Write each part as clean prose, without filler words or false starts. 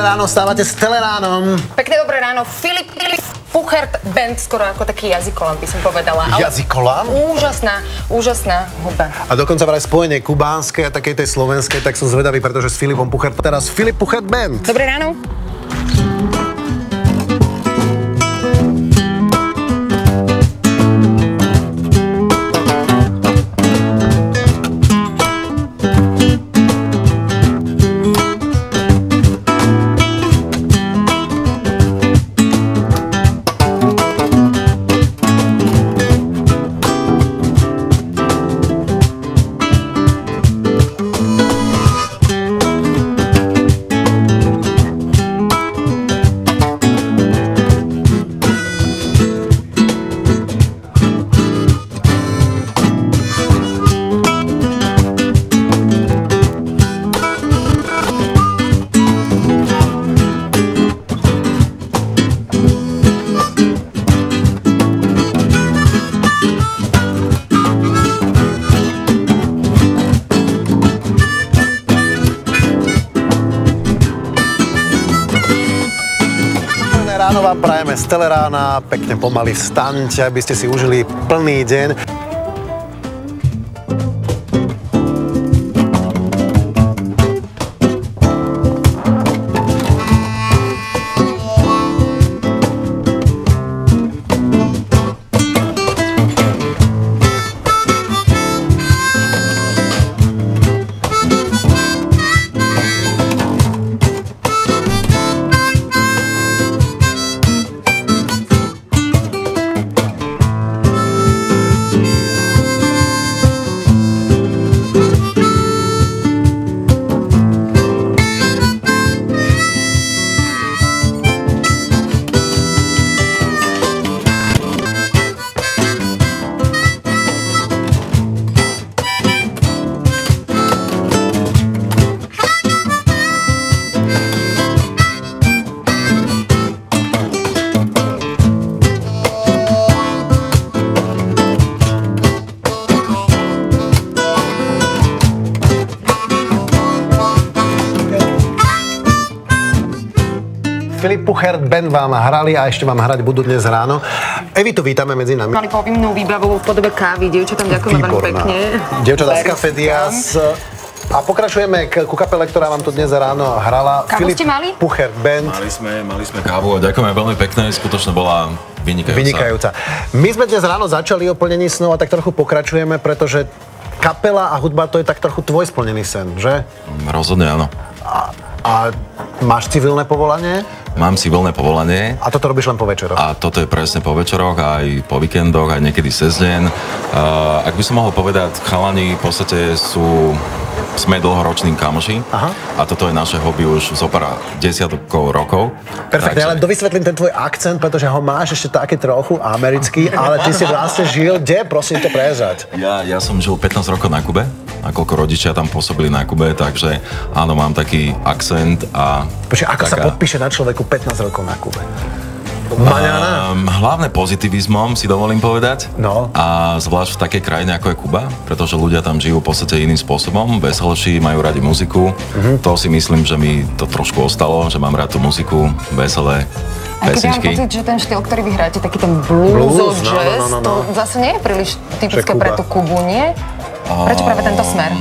ráno, stávate s Teleránom. Pekné dobré ráno. Filip Puchert Band, skoro ako taký jazykolám, by som povedala. Jazykolám? Úžasná hudba. A dokonca vraj spojenie kubánskej a takej tej slovenskej, tak som zvedavý, pretože s Filipom Puchert teraz Filip Puchert Band. Dobré ráno. Ráno vám prajeme z Telerána, pekne pomaly vstaňte, aby ste si užili plný deň. Filip Puchert Band vám hrali a ešte vám hrať budú dnes ráno. Evitu, vítame medzi nami. Mali povinnú výbavu v podobe kávy. Dievčatám ďakujeme veľmi pekne. Dievčatá z Café Diaz. A pokračujeme ku kapele, ktorá vám tu dnes ráno hrala. Kávu ste mali? Puchert Band. Mali sme kávu a ďakujeme veľmi pekne. Skutočne bola vynikajúca. My sme dnes ráno začali o plnení snov a tak trochu pokračujeme, pretože kapela a hudba to je tak trochu tvoj splnený sen, že? Rozhodne áno. A máš civilné povolanie? Mám civilné povolanie. A toto robíš len po večeroch? A toto je presne po večeroch, aj po víkendoch, aj niekedy cez deň. Ak by som mohol povedať, chalani v podstate sme dlhoroční kamoši. Aha. A toto je naše hobby už zopár desiatkov rokov. Perfektne, ale dovysvetlím ten tvoj akcent, pretože ho máš ešte také trochu americký, ale ty si vlastne žil, kde? Prosím to prezrať. Ja som žil 15 rokov na Kube, nakoľko rodičia tam pôsobili na Kube, takže áno, mám taký akcent a... Počkej, ako sa podpíše na človeku 15 rokov na Kube? Hlavne pozitivizmom, si dovolím povedať. No. A zvlášť v takej krajine, ako je Kuba, pretože ľudia tam žijú v podstate iným spôsobom, veselší, majú radi muziku. To si myslím, že mi to trošku ostalo, že mám rád tú muziku, veselé pesničky. A keď mám pocit, že ten štýl, ktorý vy hráte, taký ten blues, jazz, to zase nie je príliš typické pre tú Kubu, nie? Prečo práve tento smer?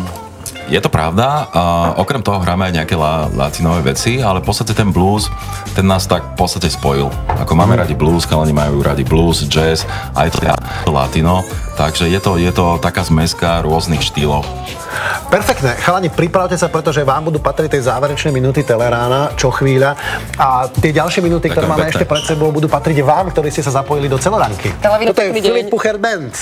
Je to pravda, okrem toho hráme aj nejaké latinové veci, ale v podstate ten blues, ten nás tak v podstate spojil. Ako máme radi blues, chalani majú radi blues, jazz, aj to latino, takže je to taká zmeska rôznych štýlov. Perfektne. Chalani, pripravte sa, pretože vám budú patriť tie záverečné minúty Telerána, čo chvíľa. A tie ďalšie minúty, ktoré máme ešte pred sebou, budú patriť vám, ktorí ste sa zapojili do Celoranky. Toto je Filip Puchert Band.